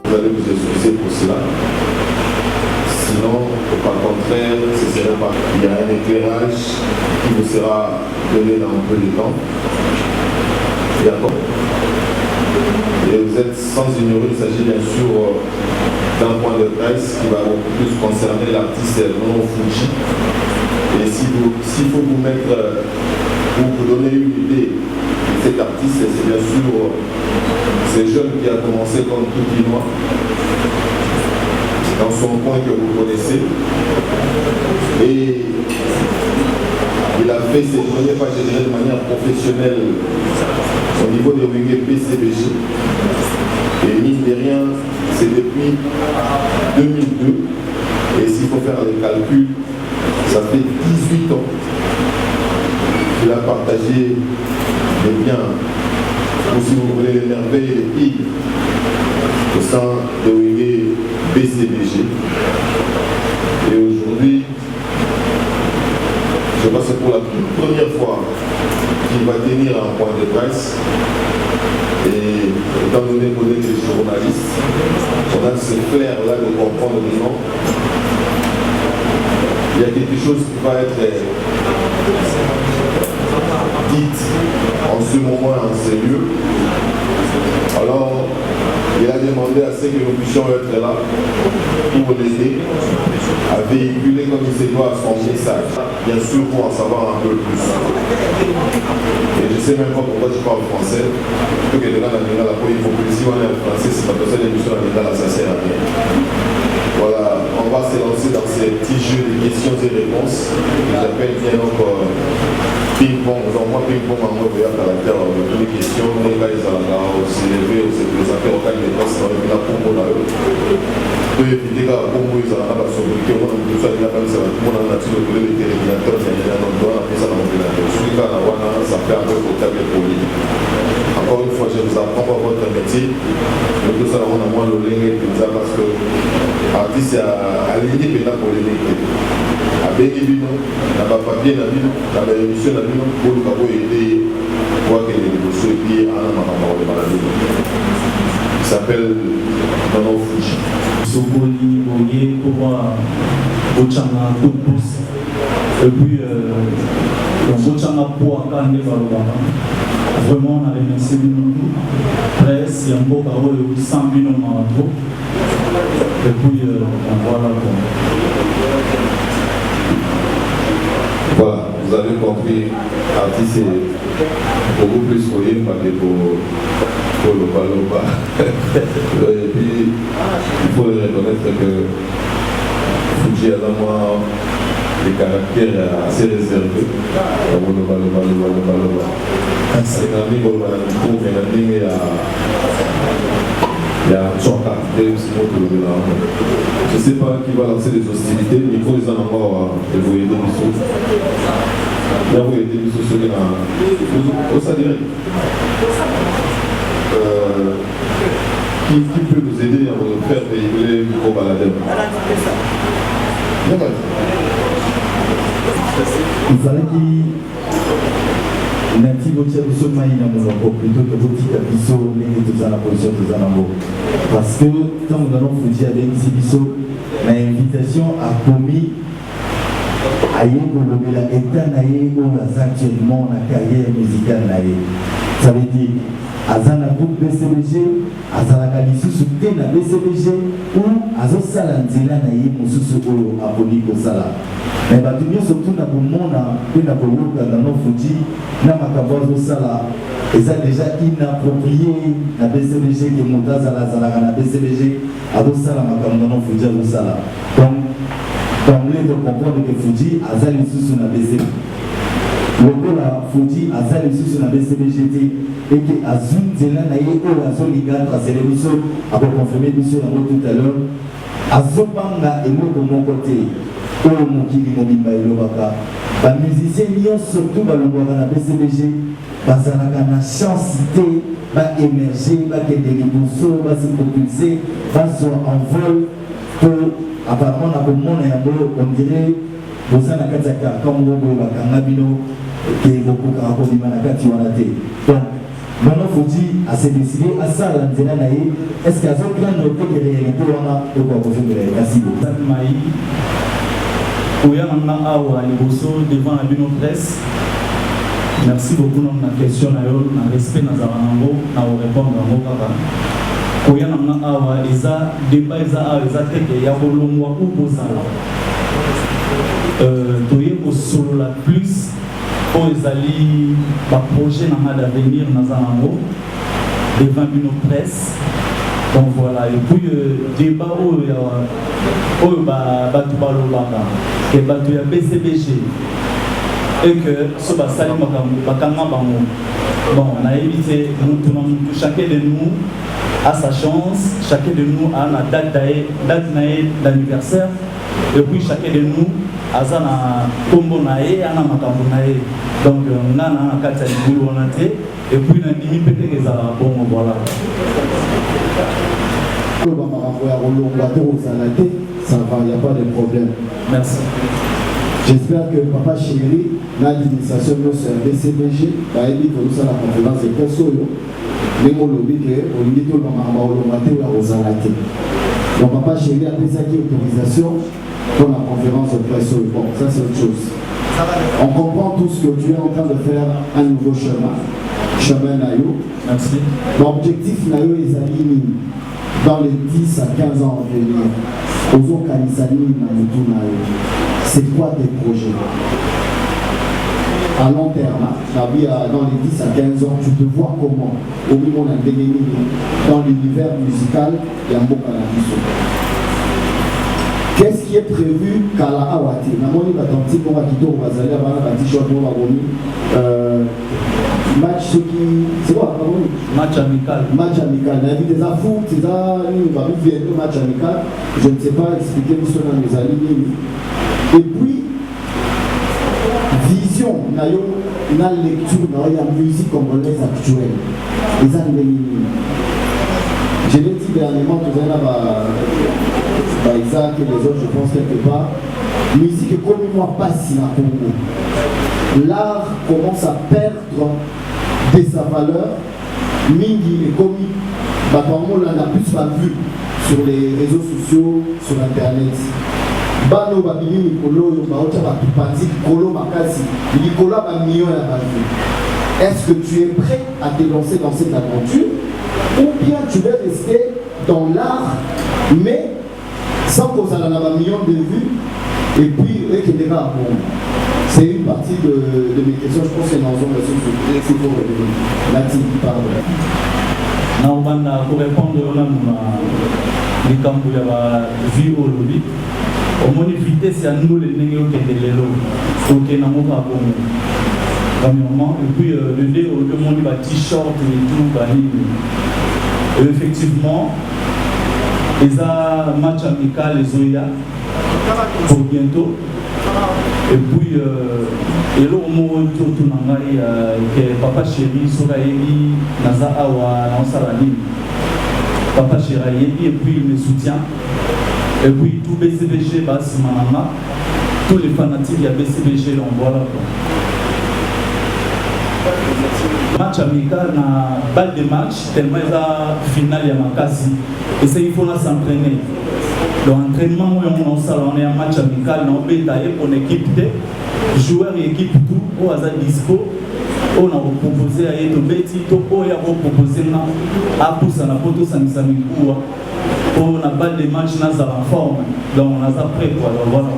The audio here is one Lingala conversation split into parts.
Vous allez vous excuser pour cela. Sinon, par contraire, ce serait pas. Il y a un éclairage qui vous sera donné dans un peu de temps. D'accord. Et vous êtes sans ignorer, il s'agit bien sûr d'un point de presse qui va beaucoup plus concerner l'artiste Nono Fuji. Et s'il faut vous mettre, pour vous donner une idée de cet artiste, c'est bien sûr ce jeune qui a commencé comme tout Guinois dans son coin que vous connaissez. Et il a fait ses journées, pas je dirais de manière professionnelle, au niveau de Wingé PCBG. Et mine de rien, c'est depuis 2002. Et s'il faut faire les calculs, ça fait 18 ans qu'il a partagé les biens, ou si vous voulez, les merveilles et les piles au sein de Wingé PCBG. Et aujourd'hui, je pense que c'est pour la toute première fois qu'il va tenir un point de presse. Et étant donné qu'on est des journalistes, on a ce flair-là de comprendre le nom. Il y a quelque chose qui va être dit en ce moment et en ce lieu. Alors, il a demandé à ce que nous puissions être là pour l'aider à véhiculer comme il se doit son message. Bien sûr, pour en savoir un peu plus. Et je ne sais même pas pourquoi je parle français. Plutôt que de là, il faut que si on est en français, c'est pas pour ça l'émission là, ça sert à rien. Voilà, on va se lancer dans ces petits jeux de questions et réponses. J'appelle bien donc ping-pong. Moi, ping-pong en mode caractère, toutes les questions, les gars, ils ont s'élever, se présenter au calme des passes, on a là pour moi. Peut éviter qu'à Congo, ils ont la sobriété, on a tout ça, il a comme ça, on a nature de les terminateurs, il y a un endroit, on a fait ça dans l'ordinateur. Celui qui a la wana, ça fait un peu potable pour lui. Encore une fois, je vous apprends pas votre métier. Je veux ça, on a moins le lingue et tout ça parce que l'artiste a l'idée pénale pour les lingues. Avec les bidons, il y a pas papier, il y a l'émission, il y a pour le cabo aider, voir que les dossiers qui ont un maladie. Il s'appelle Nono Fuji. Sokoli, Oye, Koba, Bochanga, coup de pouce. Et puis, Bochanga pour Akane Balobana. Vraiment, on a remercié nous, presse, il y a un beau carreau de 100 000 marathons. Et puis, voilà. Voilà, vous avez compris, artiste est beaucoup plus foyer que pour le Baloba. Et puis, il faut le reconnaître que Fuji a vraiment des caractères assez réservés. Comme le Baloba. C'est un ami pour il y a un choc à faire, je ne sais pas qui va lancer les hostilités, mais il faut les en avoir évolué des bisous. Il y a des bisous sur les au ça direct. Qui peut nous aider à nous faire véhiculer le micro-baladeur? Il fallait qu'il natif au Tchadou Maïna Mouloko plutôt que Botika Bisso, les deux à la position de Zanambo. Parce que quand nous allons Fuji avec Bisso, l'invitation a commis à Yégo la état naïe où la actuellement la carrière musicale naïe. Ça veut dire Azana groupe BCBG, Azana Kalisu soutient la BCBG ou Azo Salanzila naïe Moussousou Apoli Kosala. Mais surtout dans le monde, dans nos Fuji, dans ma Sala, et ça déjà inapproprié la BCBG qui est montée à la BCBG, à Sala, dans nos Fuji à Sala. Donc, d'emblée de comprendre que Fuji a zali sous la BCBG. Le la Fuji a zali sous la BCBG et que Azun Zela Naye ou Azoliga, c'est l'émission, à confirmer l'émission tout à l'heure, Azobanga et moi de mon côté. Les musiciens, surtout dans le BCBG, ils ont la chance d'émerger, de se propulser, de se envoler pour apparemment, on dirait, vous avez un comme vous avez un qui est beaucoup de donc, maintenant il faut dire à se décider à ça la nzela na ye est-ce qu'il y a un plan de réalité wana de quoi vous faire merci beaucoup Maï oyana na awa liboso devant la bino presse. Merci beaucoup dans la question na yo na respect na zarango na répondre ngo kaka oyana na awa eza débat eza teke ya bolongwa ou bozala toye ko solo la plus pour ezali ba projet na d'avenir na zarango devant bino presse. Donc voilà, et puis débat où batu balobaka que batu ya BCBG et que ce basali makanga bango. Bon, on a évité chacun de nous a sa chance, chacun de nous a une date d'anniversaire et puis chacun de nous a na kombo nae ana makambo nae. Donc on a na kata libulu onate et puis na dimi peut-être que ça bon voilà. Ça va, il n'y a pas de problème. Merci. J'espère que Papa Chéri, l'administration de notre BCBG, va aider pour nous à la conférence de presse. Mais mon lobby, on dit que donc Papa Chéri a pris sa autorisation pour la conférence de presse. Bon, ça c'est autre chose. On comprend tout ce que tu es en train de faire un nouveau chemin Nayo. Merci. L'objectif Nayo est aligné dans les 10 à 15 ans à venir. C'est quoi tes projets? À long terme, dans les 10 à 15 ans, tu te vois comment? Au niveau dans l'univers musical, il y a un beau canadiso. Qu'est-ce qui est prévu Kala Awati? Namoni Batanti pour Akito Bazali avant la t-shirt pour match c'est quoi? Match amical. Match amical. Il y a des affous, il va vivre match amical. Je ne sais pas expliquer ce dans mes amis. Et puis, vision, il y a une lecture, il y a une musique congolaise actuelle. Je l'ai dit dernièrement, tout à l'heure, Isaac et les autres, je pense quelque part. Musique est comme moi, pas si la Congo. L'art commence à perdre de sa valeur. Mingi est commis. On l'a plus pas vu sur les réseaux sociaux, sur internet. Bano babili mikolo yo baota batupanzi kolo makasi. Mikolo ba million ya bavu. Est-ce que tu es prêt à te lancer dans cette aventure ou bien tu veux rester dans l'art mais sans qu'on ait un million de vues et puis c'est une partie de mes questions. Je pense que c'est dans une version sur Nati, pardon. Pour répondre à l'écambou de la vie au lobby, au moins vitesse à nous les néo qui étaient les lots. Donc il y a un moment et puis le dé au monde va t-shirt et tout. Effectivement, il y a un match amical les Zoya pour bientôt. Et puis, et là, au moment où tout le monde que Papa Chéri, Soraïli, Naza Awa, Nansalani, Papa Chéri, et puis il me soutient. Et puis tout BCBG, Manama, tous les fanatiques de BCBG, on voit là. Match amical, na balle de match, tellement il y a finale à Makasi. Et c'est il faut s'entraîner. L'entraînement, on est en match amical, on est pour l'équipe, joueurs et équipe tout, on a dispo, on a proposé à être bêtis, on a proposé à pousser la photo sans on a balle de match dans la forme, donc on a prêt quoi, voilà.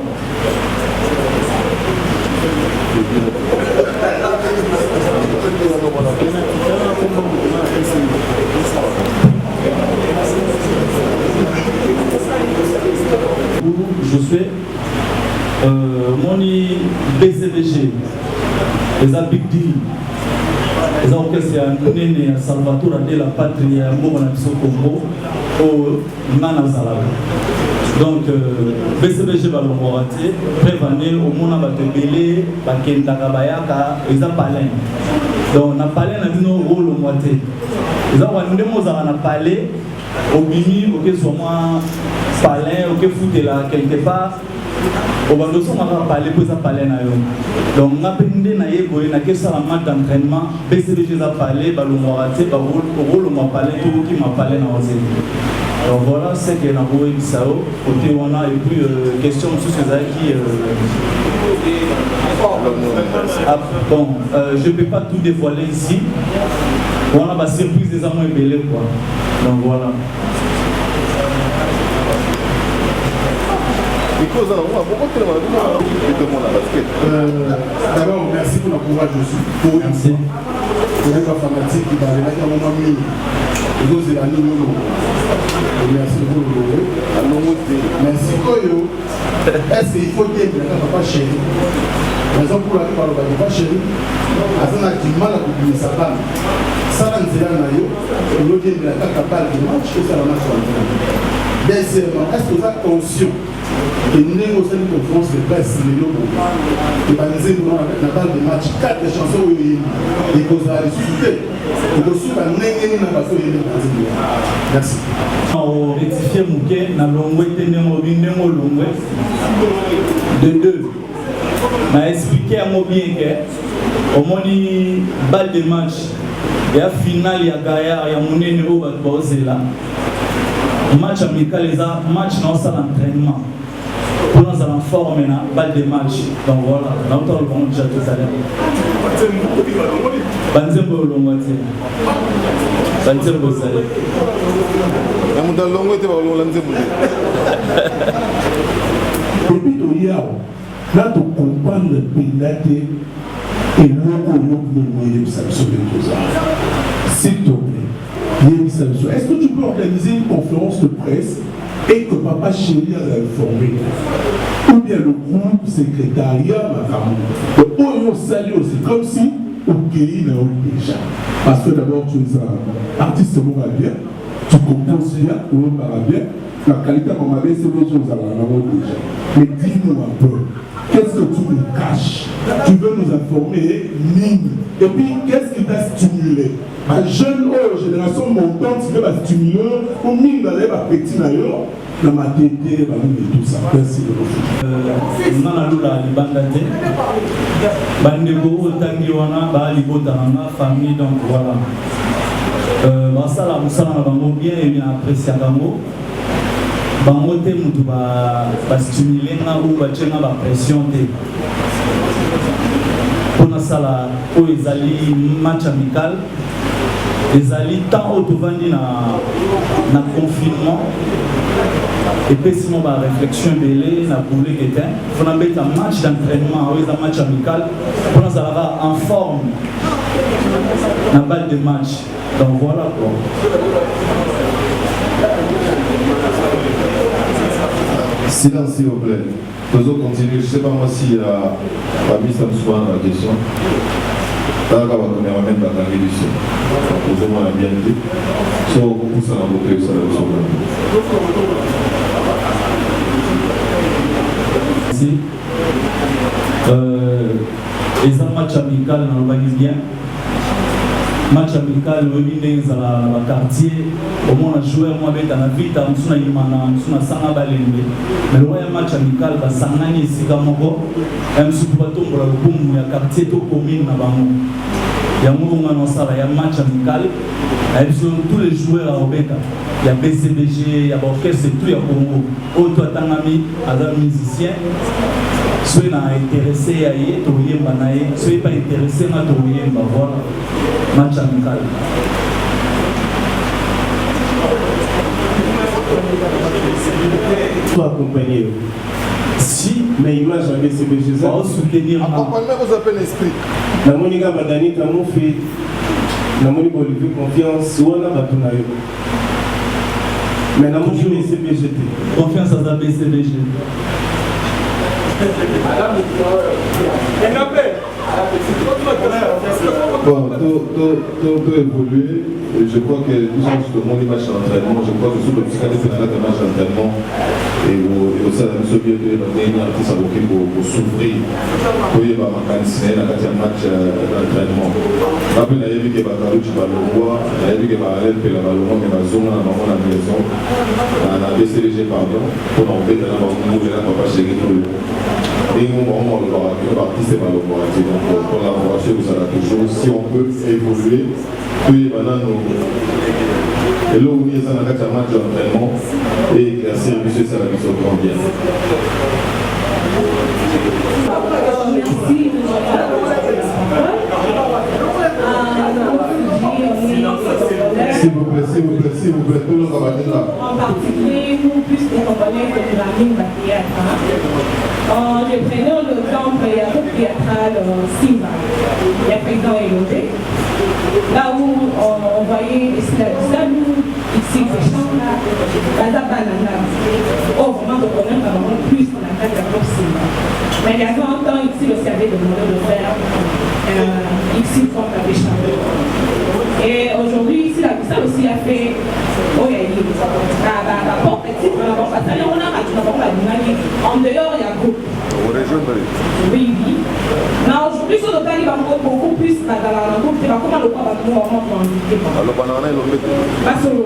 Je suis mon BCBG, les Big Deal, les orchestres à Salvatore de la patrie à Congo au Nanazala. Donc BCBG va l'emboîter, prévenir au monde va te mêler, va Kentakabayaka, ils ont parlé. Donc on a parlé dans nos rôles au moitié. Ils ont parlé au Bini, au que soit moi palin, au que foutre là quelque part. au bandoso on va parler pour ça parler na yo donc on a pendé na yebo na que ça la match d'entraînement BCBG za parler balongo raté ba rôle on va parler tout qui m'a parlé na ose donc voilà c'est que na boé bisao côté on a et puis question sur ces qui bon je peux pas tout dévoiler ici on a ma surprise des amants ébélés quoi donc voilà. D'abord, merci pour le courage aussi. Merci. Pour les informatiques qui va remettre un moment mis. Vous avez la ligne. Merci beaucoup. Merci Koyo. Est-ce qu'il faut dire que papa chéri? Raison pour laquelle papa chéri a du mal à publier sa femme. Ça n'a pas eu. On dit que la capable de match, ça va marcher. Deuxièmement, est-ce que vous êtes conscient que nous avons aussi une conférence de presse et par exemple, dans la balle de match, 4 chansons et que vous avez discuté et que vous avez merci. On rectifie Mouké, na longwe tenemo binemo longwe de 2. M'a expliqué à moi bien que au moins balle de match, il y a finale, il y a Gaillard, il y a Mounene au Bazela. Match amical, les matchs dans l'entraînement. Pour nous en forme, balle de match. Donc voilà, on a le bon déjà tout à l'heure. Banzembo Longwate. Banzembo Salé. On a Longwate par Longwate. Depuis tout hier, là, tu comprends le pilote et le s'il te plaît. Est-ce que tu peux organiser une conférence de presse et que papa chéri a informé ou bien le groupe secrétariat le Oyo Salé aussi comme si au pays n'a eu déjà parce que d'abord tu es un artiste bien, tu composes bien, ou bien la qualité comme avait c'est les choses à la déjà mais dis-nous un peu qu'est-ce que tu nous caches? Tu veux nous informer, mine. Et puis, qu'est-ce qui t'a stimulé? Ma jeune génération montante, qui va stimuler, ou mine d'aller à petit d'ailleurs, dans ma tête, et tout ça. Merci de vous. Nana Lula, Libandate, Bandego, Tangiwana, Balibotana, famille, donc voilà. Basala, Moussala, Bango, bien et bien apprécié à Bango. Bango, tu vas stimuler, ou tu vas pression. Pour sala où ils allaient match amical, ils allaient tant au vendis na confinement et puis sinon la réflexion belé na boulé qui était faut na mettre un match d'entraînement ou un match amical pour nous avoir en forme na balle de match donc voilà quoi. Silence s'il vous plaît. Faisons continuer. Je ne sais pas moi si la mise en soin la question. Là, on va mettre la langue du ciel. Posons-moi la bien dit. Soit on pousse à la beauté, ça va Merci. Les matchs amicaux dans le bien. Match amical, dans le quartier, au moins on a joué dans la vie, on a eu mais le match amical, on a ici un quartier commune. Il y a un match amical, tous les joueurs à Obeka. Il y a BCBG, il y a l'orchestre, tout il y a Congo. Autre Tangami, un musicien. Soit il est intéressé à y être, soit il n'est pas intéressé à y voilà. Match amical. Toi accompagner. Si, mais image à BCBG. On va soutenir. Accompagnement vous appelle l'esprit. La Monica Badani, tu as mon fait. La Monica Olivier Confiance, ou on a battu. Mais la Monica BCBG. Confiance à la BCBG. Bon, tout évoluer. je crois que nous avons justement les matchs d'entraînement. Je crois que sur le petit cadre de la match d'entraînement et au sein de la Soviet de l'année, ça va pour s'ouvrir. Pour y avoir un candidat dans le match d'entraînement. Après, il y a eu des batailles du Ballon, il y a eu des batailles de la Ballon, mais la zone à la maison, à la BCDG, pardon, pour enlever de la Ballon, et la papa chérie tout le monde. Et nous, on va artiste et Ballon. Donc, pour collaboration, vous allez toujours, si on peut évoluer, puis maintenant, et là où il y a un match d'entraînement et exercer le monsieur Salamis au grand bien. S'il vous plaît, tout le monde va être là. En particulier, nous, plus les compagnies de la ligne théâtre. Je prenais le temps pour le groupe théâtral Simba, les présidents et logés. Là où on voyait les Salut, ici, les chants, la banana. Oh, vraiment, on connaît vraiment plus dans la carte de groupe Simba. Mais il y avait un temps ici, le service demandait de faire ici, comme la décharge. Et aujourd'hui, ici, la Vista aussi a fait. Oh, il y a eu la porte petite, on a pas on a en dehors, il y a groupe. Oui, oui. Mais aujourd'hui, sur le temps, il va beaucoup plus dans la groupe. Comment le quoi va nous vraiment pas solo.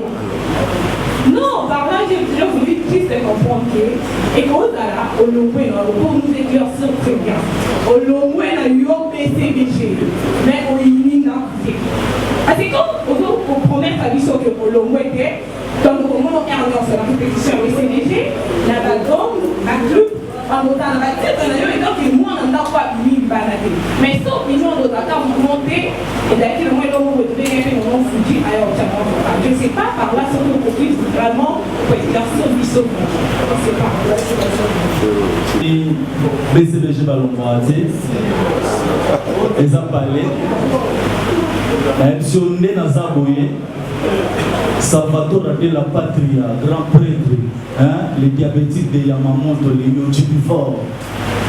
Non, par là, j'ai voulu juste comprendre que, et qu'au Dala, au Lomoué, pour nous éclaircir très bien, au Lomoué, il y a eu un PCBG, mais au Yini, parce que quand on promet à l'issue que au Lomoué était, donc au moment où on est en compétition au CDG, la balle la club, en autant la tête, on a eu donc moi on n'a pas mis banane. Mais sauf que nous on doit monter et d'ailleurs le moins l'homme où devait gagner on foutu ailleurs au Tchad. Je ne sais pas par là si on peut vraiment pour exercer un bisou. Je ne sais pas. Et BCBG Ballon Moitié, les a parlé. Si on est dans Zaboye, Salvatore de la Patria, grand prêtre, les diabétiques de Yamamoto, les Yojibivores,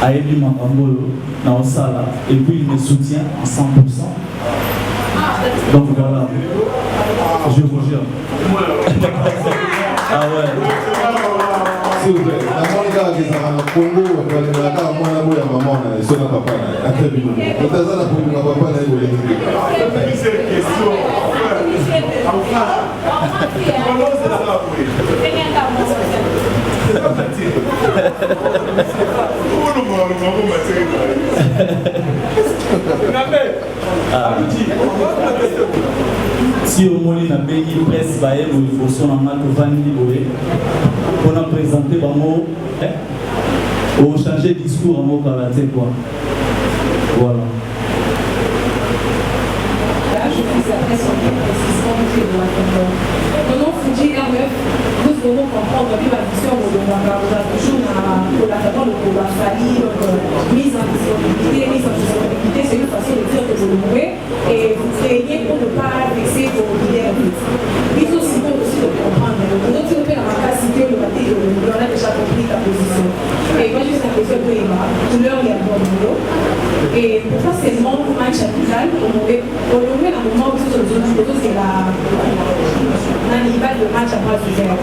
a élu Makambolo dans Osala, et puis il me soutient à 100%. Donc voilà, je vous jure. Ah ouais. S'il vous plaît, la Monica qui est en Congo, elle est là, moi, la maman, elle est sur la papa, elle est très bien. Elle est là pour la papa, elle est là. C'est une question. Si au moins il y a une presse, il faut son amat pour nous présenter ou changer de discours en mot karaté quoi. Voilà. Là, je fais après son précision de la Fuji R9, nous devons comprendre que la vision de la toujours le pouvoir faillir, mise en disponibilité, c'est une façon de dire que vous le pouvez et vous craignez pour ne pas laisser vos idées en vite. Il faut aussi de comprendre. Nous devons faire la capacité de on a déjà compris ta position. Et moi, juste la question de Emma, tout l'heure, il y a bon boulot. Et pourquoi c'est mon match amical, on le met dans le moment où c'est la niveau de match à base de verre.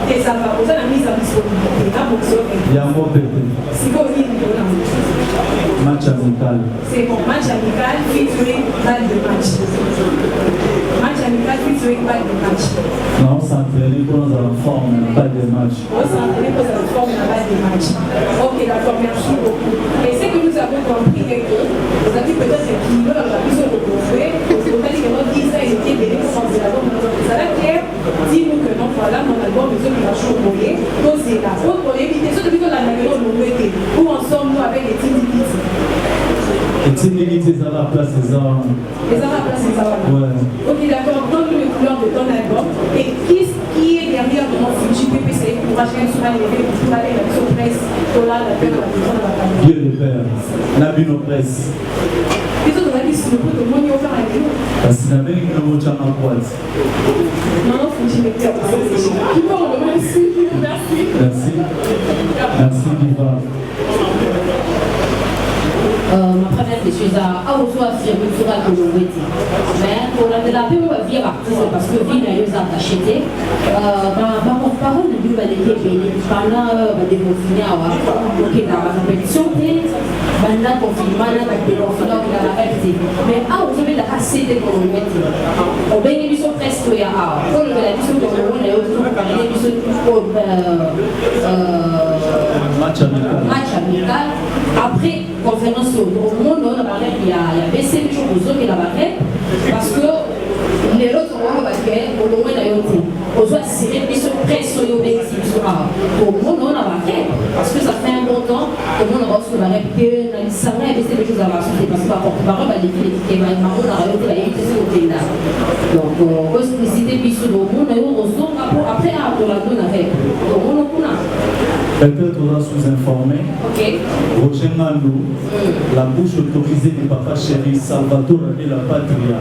Et ça va poser la mise en disponibilité. Il y a un mot si vous voulez, match amical. C'est bon, match amical, featuring balle de match. Match amical, featuring balle de match. Non, on s'entraîne pour la forme, balle de match. On s'entraîne pour la forme, la balle de match. Ok, d'accord, merci beaucoup. Et ce que nous avons compris est que vous avez peut-être qui veulent la mise au retrouver, vous avez dit que notre visa est bénéfique sans l'album. Ça va clair, dis-nous que non, voilà, mon album, nous sommes la chose voyée. Donc c'est la haute pour éviter ce que nous avons dans le métier. Où en sommes-nous avec les Tindikis? Les Tindikis, ça va à la place des armes. Les armes à la place des armes. Ouais. Ok, d'accord, donne-nous les couleurs de ton album. Et qui est derrière mon futur PPC pour acheter sur la levée pour aller à la presse, pour la maison de la famille? Dieu le Père, Nabino Presse. Les autres amis, si nous pouvons nous faire un livre. Parce que n'avait une autre en boîte. Non, faut que j'y mette un peu. Merci. Merci. Merci, Diva. Ma première question est à Aouzoua, si je peux faire un peu de mais pour la thérapie, acheté. Par porte-parole de Dieu, pendant le déconfinement, ok, dans la compétition, pendant le confinement, dans le déconfinement, dans la répétition. Mais vous avez la cassette pour le mettre. On va y aller presque il y a pour le télévision de match amical. Après, conférence au monde, il y a baissé les choses qui la barrette parce que les autres ont baqué au moment d'ailleurs. On doit tirer des presse au Mexique. Au monde, on a baqué parce que ça fait un bon temps que le monde a reçu la répétition. Ça va baisser les choses à la société parce que par contre, par exemple, les marrons ont arrêté la évité sur le pays. Donc, on peut expliciter puis sur le monde, après, on la donne avec. Donc, on a peut-être on va sous-informer. Roger Nando, la bouche autorisée du papa chéri Salvatore de la Patria,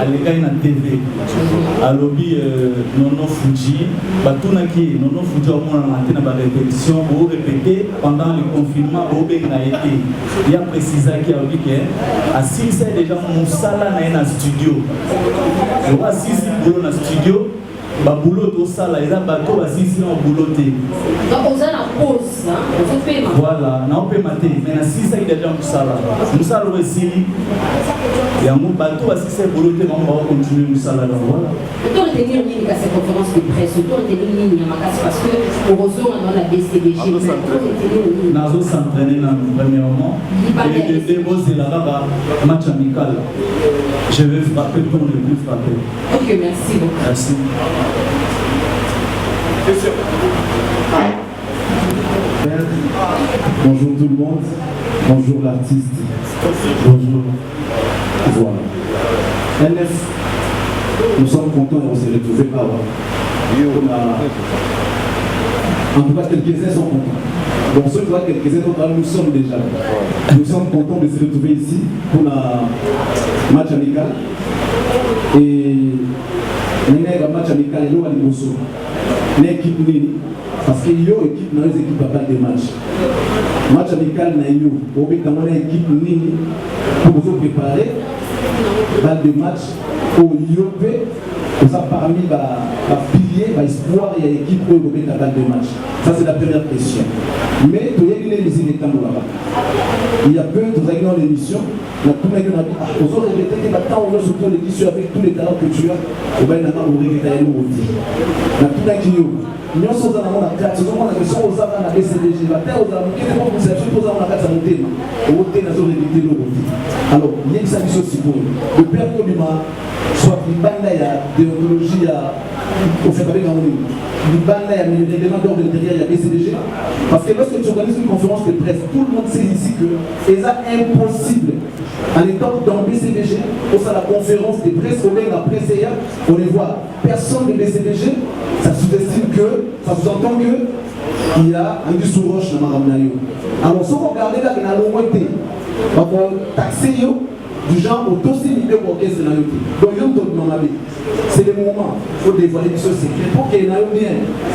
à l'égal na TV. À lobby Nono Fuji, Batunaki, Nono Fuji au moins en la répétition, vous répétez pendant le confinement, vous avez été. Il y a précisé qu'il y a dit que à 6 c'est déjà mon sala dans un studio. Je vois 6 dans un studio. Baboulot au sala, il y a bateau à 6 en bouloté. Donc on a la pause, on fait ma. Voilà, on peut mater, mais à 6 il y a déjà un sala. Nous allons essayer. Il y a un bateau à 6 bouloté, on va continuer le sala. Voilà. Autant retenir une ligne à cette conférence de presse, autant retenir une ligne à ma casse parce que pour eux on a la BCDG. Nous allons s'entraîner premièrement. Et le démo c'est là match amical. Je vais frapper pour ne plus frapper. Ok, merci beaucoup. Merci. Bonjour tout le monde, bonjour l'artiste, bonjour. Voilà. NF, nous sommes contents de se retrouver là. En tout cas, quelques-uns sont contents. Bon, ceux qui ont quelques-uns, nous sommes déjà. Nous sommes contents de se retrouver ici pour le match amical. Et un match amical, il y a une équipe nini parce qu'il y a une équipe dans les équipes à balle de match. Match amical, il y a une équipe nini pour vous préparer balle de match au Yopé. Ça parmi les piliers, l'espoir et l'équipe pour vous mettre à balle de match. Ça c'est la première question. Mais il y a une émission là-bas. Il y a peu de dans l'émission. On a tout le monde dit, aux autres, il y a maintenant on a surtout l'édition avec tous les talents que tu as. On va y avoir un regret. On a tout le monde qui nous sommes dans la carte, nous sommes dans la question aux avants de la BCDG. La terre aux avants, qui est pour conception, aux avants de la carte à monter. Au côté de la zone de l'eau. Alors, il y a une solution aussi pour eux. Le père Kolima, soit une bande il y a déontologie, au fait avec un monde. Une bande il y a des règlements d'ordre derrière, il y a BCDG. Parce que lorsque tu organises une conférence de presse, tout le monde sait ici que c'est impossible. En étant dans BCDG, pour ça la conférence de presse, on est la presse, on les voit. Personne de BCDG, ça sous-estime que, ça sous-entend que il y a un sous-roche dans Maramnayo. Alors, si vous regardez là, il y a l'ongoueté. On va taxer du genre au dossier de l'orchestre de la note. Donc, c'est le moment où dévoiler des choses secrètes pour qu'il y ait bien.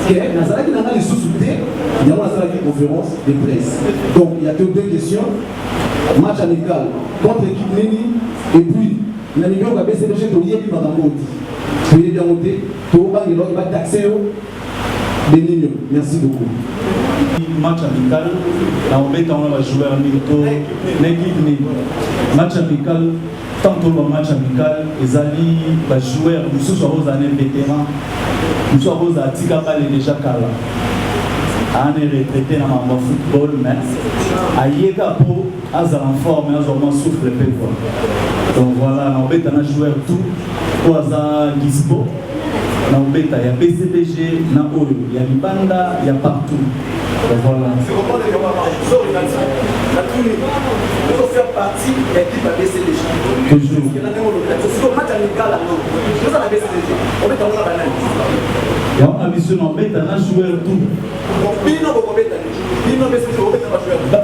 Il y a des sous-soutés, il y a une conférence de presse. Donc, il y a que deux questions. Match amical contre l'équipe Nini et puis la Ligue va baisser les jeux de Yébi Magamoti. Tu es bien monté, tu vas taxer des lignes. Merci beaucoup. Match amical, on va jouer à l'équipe match amical, tantôt le match amical, les alliés va jouer, nous sommes aux années vétérans, nous sommes aux Atika déjà Kala. On est retraité dans le football, mais à Yégapo, à en forme, à en souffle le peu. Donc voilà, on va jouer tout, pour Gizbo. Il y a BCBG, il y a Libanda, il y a partout. Donc voilà. C'est comment les gens il faut faire partie de l'équipe à BCDG. Toujours. Il y a un match amical, nous sommes à BCDG. On met dans la banane. Il y a une mission, on met un joueur tout.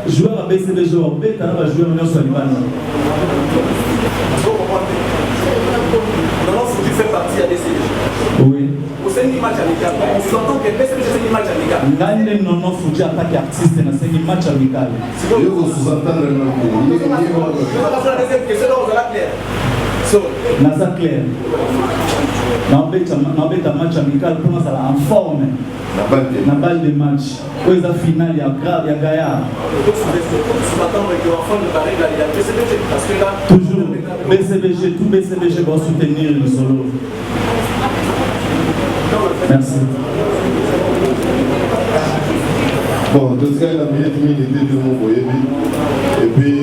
Joueur à BCDG, on met un joueur sur Libanda. Tu fais partie à BCDG. Oui. C'est une match amical. On s'entend que BCDG c'est une match amical. Ngane non fuji attaque artiste na c'est une match amical. Je vous sous-entendre. Nasa clair. N'embête un match amical pour nous en forme. La balle de match. Pour la finale, il y a grave, il y a gaillard. Toujours BCBG, tout BCBG va soutenir le solo. Merci. Bon, tout ce qui est la minute était de mon voyage. Et puis,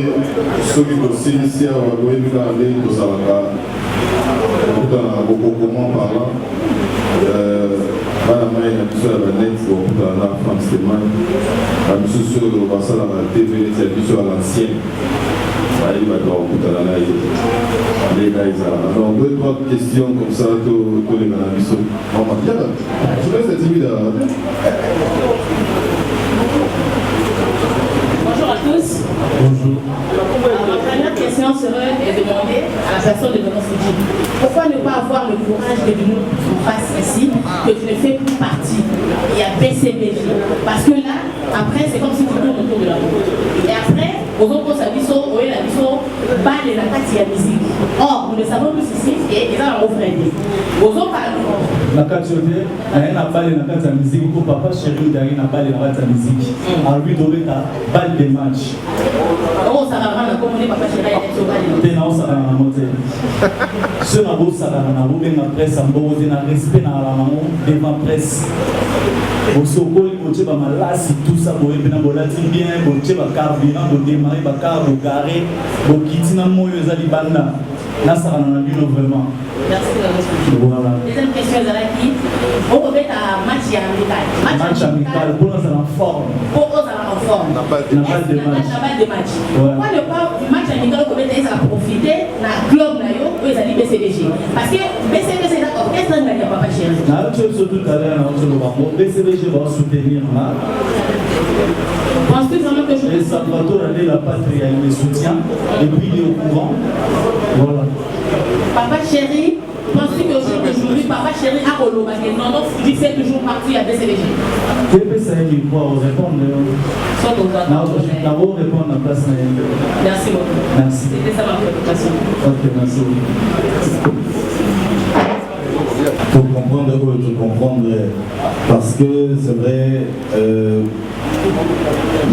ceux qui ont initié à voyager dans l'année, tout ça va. Beaucoup comment parlant. Madame Maï, la mission à la net, pour la France Stéman. La mission sur le bassin à la TV, la mission à l'ancienne. Il va dans les gars. Alors, 2-3 questions comme ça, tous les gars. Je vais être timide. Bonjour à tous. Bonjour. Ma première question serait de demander à la personne de Benoît Fouji pourquoi ne pas avoir le courage de nous face ici, que tu ne fais plus partie. Il y a BCBG. Parce que là, après, c'est comme si tu tournes autour de la roue. Et après, aux autres, ça dit so, oui, la mission, balle et la partie à musique. Or, nous le savons tous ici, et ils ont offert. Aux autres, la carte de la balle et la carte à musique, pour papa chéri, il y a une balle et la carte à musique. À lui, donner ta balle de match. Oh, ça va vraiment, comme on est papa chéri, il est au balle. T'es là, ça va monter. Ce n'est pas ça, on a roulé la presse, on a respect dans la maman, devant presse. Au Sokol, on a malasi, tout ça, on a bien, on a carburant, on a démarré, on a garé, on a quitté dans le moyen de banda. Là, ça va vraiment. Merci de la réponse. Voilà. Deuxième question, Zalaki. On peut mettre un match amical. Match amical, pour nous, c'est en forme. Pour nous, c'est en forme. La balle de match. La balle de match. Pourquoi ne pas match amical pour mettre ça profiter dans le club, où ils allaient BCBG? Parce que BCBG, d'accord, qu'est-ce que vous papa chéri? Surtout tout à l'heure, BCBG va soutenir là. Penses-tu vraiment que je Et Salvatore a la patrie, il me soutient, et puis il est au courant. Voilà. Papa chéri, penses-tu que aujourd'hui, papa chéri a Koloba, non, non, il fait toujours partie à BCBG? Je peux essayer de répondre. Soit au temps. D'abord, répondre à la place. Merci beaucoup. Merci. C'était ça ma préoccupation. Ok, merci. Pour comprendre, parce que c'est vrai,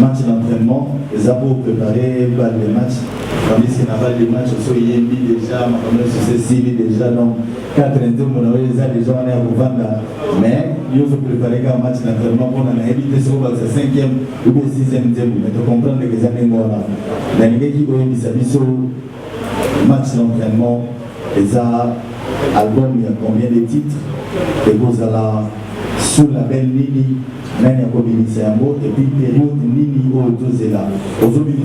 match d'entraînement, les abos préparés, balle de match, tandis qu'il n'y a pas de match, il y a déjà, déjà, donc, 4-2, on a déjà on est à Bouvanda, mais il faut préparer un match d'entraînement pour éviter ce que c'est 5e ou 6e, mais tu comprends que les années là. Les gens qui ont match d'entraînement, les albums, il y a combien de titres? Et vous allez sous la belle Nini, même et puis période Nini au 12 là. Aujourd'hui,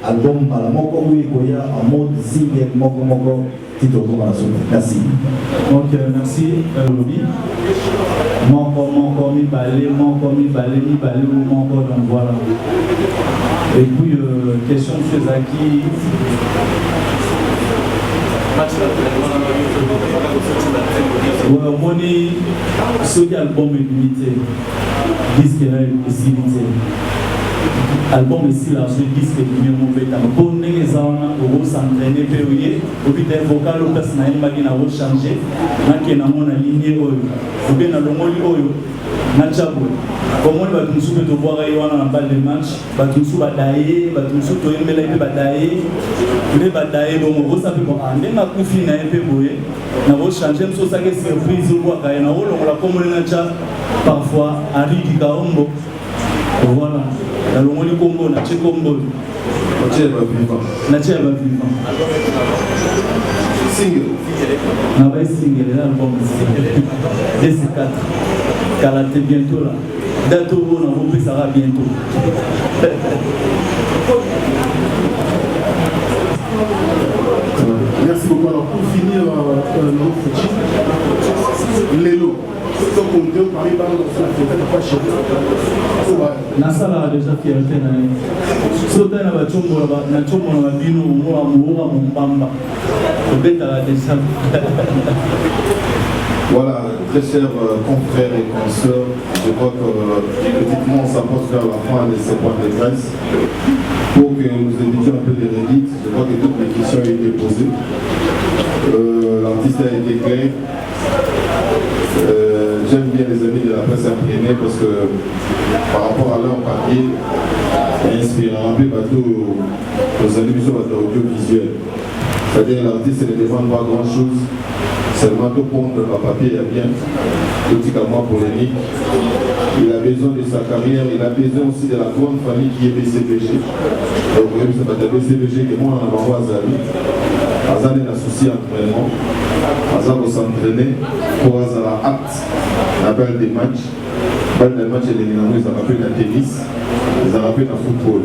album par la moko en mode single moko titre comme la suite. Merci. Donc merci Lobby. Mon mi balé, donc voilà. Et puis question de Zaki. Moni, ce qui album est limité, disque est limité. Album est si large, disque est mieux mauvais. Pour les gens, on va s'entraîner, au but d'un vocal, au personnel, on va changer. On va aligner, on va aligner. Comment on va nous voir dans la balle de match, on va nous batailler, on va nous batailler, on va batailler, on va savoir comment on va confiner un peu, on va changer, on va faire surprise, on va comme parfois Henri du Kaombo, voilà, dans le monde Congo, on a chez Congo, on a chez Single. On va single, l'album c'est DC4. Kalaté bientôt là. Date où on a repris, ça va bientôt. Merci beaucoup. Alors pour finir, Lélo, donc on dit Paris va pas chez Nasala a déjà fierté. Sauter na chombo na bino moi amoura mon bamba. Peut-être à déjà. Voilà, très chers confrères et consoeurs, je crois que petitement on s'approche vers la fin de ces points de presse. Pour que nous évitions un peu les rédites, je crois que toutes les questions ont été posées. a été clair. J'aime bien les amis de la presse imprimée parce que par rapport à leur papier, inspirant un peu aux amis audiovisuels. C'est-à-dire l'artiste ne demande pas grand-chose, seulement tout pondre le papier, il y a bien, politiquement polémique. Il a besoin de sa carrière, il a besoin aussi de la grande famille qui est BCBG. Donc vous voyez, c'est pas de BCBG que moi on a envoyé à Zali. Azali n'a souci d'entraînement. Azali va s'entraîner pour Azala acte, la balle des matchs. La balle des matchs, ils ont rappelé le tennis, ils ont rappelé le football.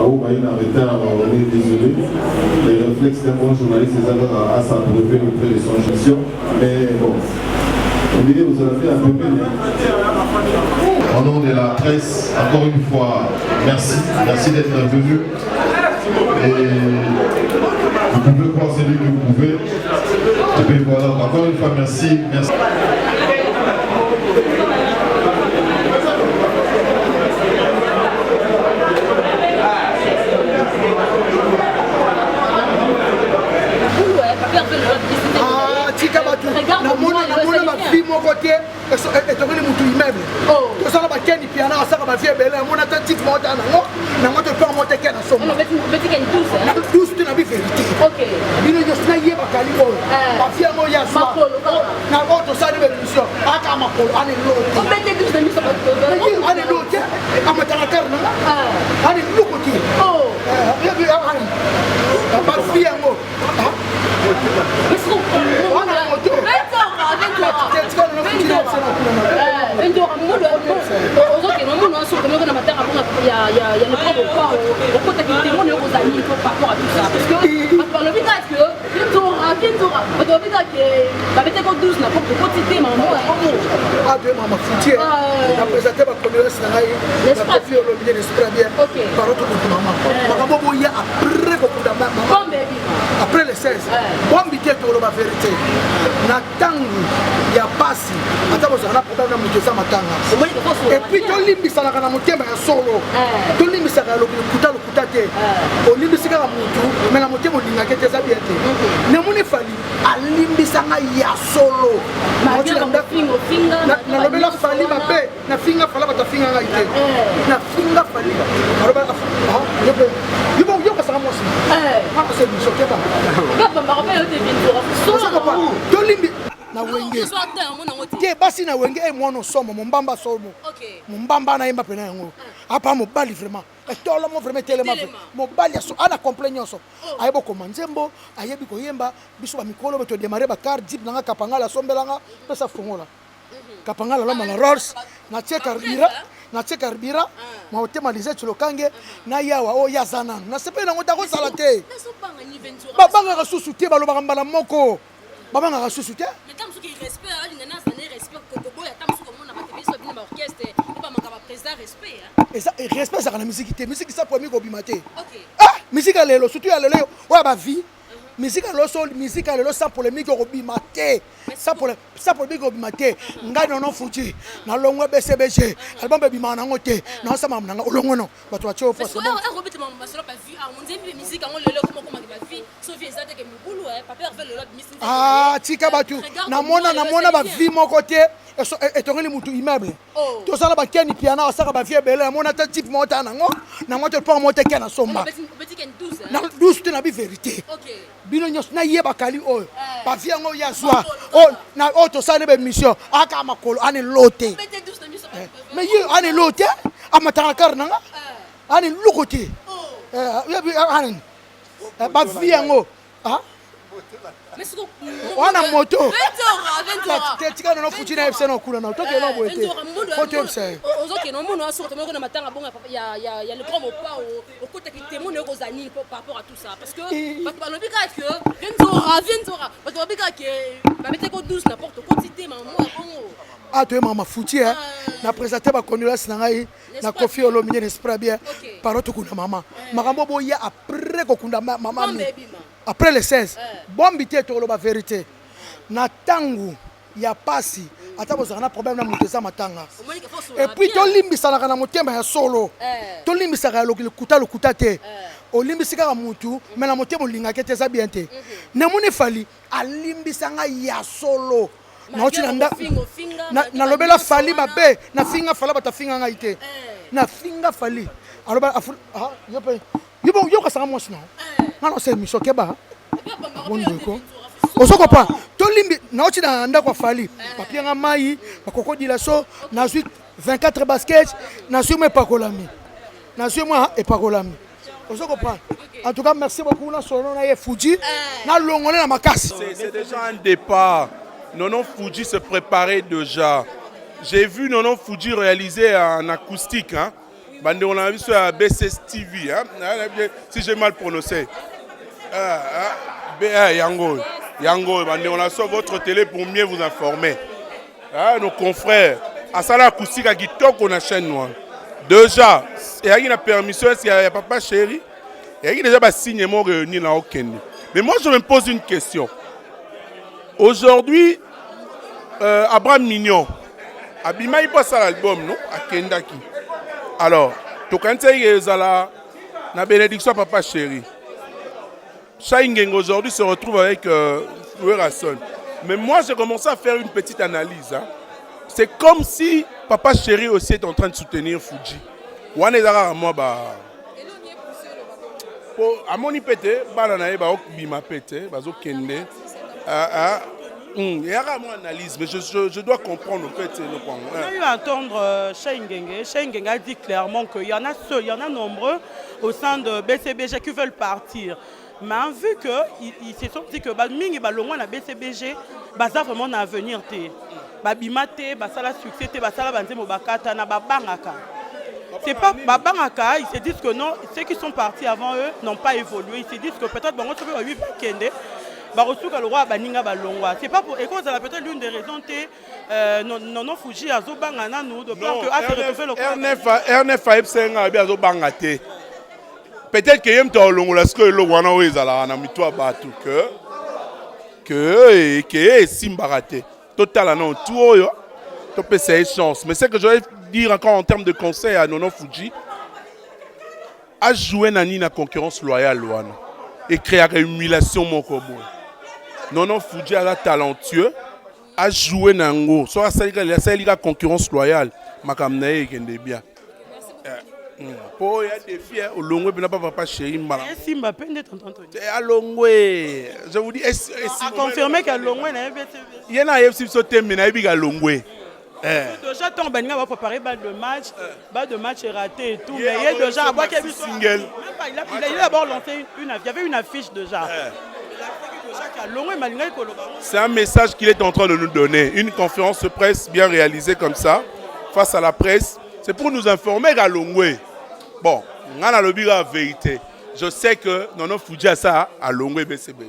Il y a un retard, on est désolé. Les réflexes d'un bon journaliste, c'est à s'approuver auprès de son gestion. Mais bon, on dirait que vous avez fait un peu bien. Au nom de la presse, encore une fois, merci. Merci d'être venu. Et vous pouvez croire celui que vous pouvez. Et puis voilà, encore une fois, merci. Merci. etokeli mutu immeuble tosala bakeni piana asaka bavie ebele amona ata tite moko ta nango topere mo teke na somo douce te na bi vérité bino nyonso nayebaka li oyo bavie yango ya swa na oyo tosali bémission aka makolo ane lote ane lote amataka kare nanga ane luko te bavie yango wana moto après le 16 bombite toloba vérité na tangu ya pasi ata bozala problème na mutesa matanga et puis tolimbisaka na motema ya solo tolimbisaka lokuta te olimbisaka mutu mais na motema olingaka te eza bien te nemoni fali alimbisanga ya solo nalobela fali mabe na finga fala batafinga ngai te na finga fali yokasaka mosi c'est biso te ba tolimbi na wenge te basi na wenge e mwana somo mombamba somo mombamba na yemba pena yango apa mobali vraiment etolo mo vraiment telema mobali aso ana complet nyonso ayebo ko manzembo ayebi ko yemba biso ba mikolo beto démarrer ba carte dip nanga kapangala sombelanga pesa fungola kapangala la mala rolls na cheka ribira ma otema lize tsholokange na yawa o yazana na sepe na ngota ko sala te babanga ka susu te balobaka mbala moko babanga ka susu te mais tam suki respect ali nana ça ne respect ko boya tam suko mona ba tv so bina ba orchestre ba maka ba président respect et ça respect ça la musique te musique ça premier ko bimate musique lelo surtout ya lelo wa ba vie musique à lelo sans polémique au bimate ça polémique au bimate ngai non fuji na longwe BCBG album be bimana ngote na sama mnanga olongwe no bato acho fo so robit ma solo pas vu on dit musique on lelo comment ma vie sauf ça que mukulu papa veut le musique tika batu na mona ba vie mon côté etongeli mutu immeuble to sala ba keni piano asaka ba vie bele mona ta type mota nango na moto pa moto kena somba na 12 te na bi vérité bino nyos na yeba kali oyo ba vie ngo ya swa na to sala be mission aka makolo ane lote mais ye ane lote amataka karnanga ane lukote ane ba vie ngo wana moto tika no fuchina FC no kula na toke no boete foto FC ozoke no muno aso tomoko na matanga bonga ya le grand pas au côté qui témoigne aux années par rapport à tout ça parce que parce que bika que viendra parce que bika que ba mettre ko 12 n'importe quoi cité maman ah toi maman fouti na présenter ba condoléances na ngai na Kofi Olomide n'espère bien par autre kuna maman makambo boya après ko kunda maman après le 16 bombité to la vérité na tangu ya pasi ata bozana na problème na mutesa matanga et puis to limbisa na motema ya solo to limbisa ka lokuta te olimbisi kaka mutu mais na motema olingaki te eza bien te namoni fali alimbisanga ya solo nauti nalobela fali mabe nafinga fala batafinga ngai te nafinga fali aloba yokasanga mwasi nao nga nase émission keba bondeko ozokopa tolimbi nauti na ndako fali bapianga mai bakokodila so nazwi 24 basket nazwi mo epakolami nazwi mo epakolami ozokopa. En tout cas, merci beaucoup. Fuji. C'est déjà un départ. Nono Fuji se préparait déjà. J'ai vu Nono Fuji réaliser en acoustique. Hein. On a vu sur la BCS TV. Hein. Si j'ai mal prononcé. Yango. On a sur votre télé pour mieux vous informer. Hein, nos confrères. À ça, l'acoustique à Guitok, on a chaîne noire. Déjà, il y a une permission, il y a papa chéri. Il y a déjà des signes réunis dans Okende. Mais moi, je me pose une question. Aujourd'hui, Abraham Mignon, Abima, il passe à l'album, non? À Kendaki. Alors, Tokante Yezala, la bénédiction papa chéri. Shaingeng aujourd'hui se retrouve avec Werasson. Mais moi, j'ai commencé à faire une petite analyse. Hein. C'est comme si papa chéri aussi est en train de soutenir Fuji. Wanezara moi bah. Amoni pété, banana ba okbima pété, bazo kende. Il y a mon analyse, mais je dois comprendre en fait le point. On a eu à entendre Shaingenge. Shaingenge a dit clairement qu'il y en a ceux, il y en a nombreux au sein de BCBG qui veulent partir. Mais en vu qu'ils se sont dit que Mingi Balongwa na BCBG, ça vraiment un avenir. Babimate, basala succès, basala banzemo bakata na babangaka. C'est pas babangaka, ils se disent que non, ceux qui sont partis avant eux n'ont pas évolué. Ils se disent que peut-être bon, on se fait 8 kende. C'est pas pour. Et quand ça a peut-être l'une des raisons, non, Fuji a Zobangana, nous, de peur que à se retrouver le RNF a Epsenga, bien Zobangate. Peut-être que Yem Taolongo, la scope, le Wana Wezala, on a mis toi battu que Simbarate. Total, non, tout, tu peux essayer chance. Mais ce que je vais dire encore en termes de conseil à Nono Fuji, à jouer dans la concurrence loyale, et créer une humiliation, mon commun. Nono Fuji est talentueux, à jouer dans le soit la concurrence loyale, ma camnaï qui est bien. Pour y a des filles au long mais n'a pas chéri mal. Simba peine t'entendre. À Longwe, je vous dis à confirmer qu'à Longwe na il y en a FC sauté mais na biga Longwe. Déjà ton Benga va préparer balle de match est raté et tout mais il y a déjà à boire qu'il single. Il a d'abord lancé il y avait une affiche déjà. C'est un message qu'il est en train de nous donner, une conférence de presse bien réalisée comme ça face à la presse, c'est pour nous informer qu'à Longwe. Bon, on a le but la vérité. Je sais que Nono Fuji a ça à Longwe BCB.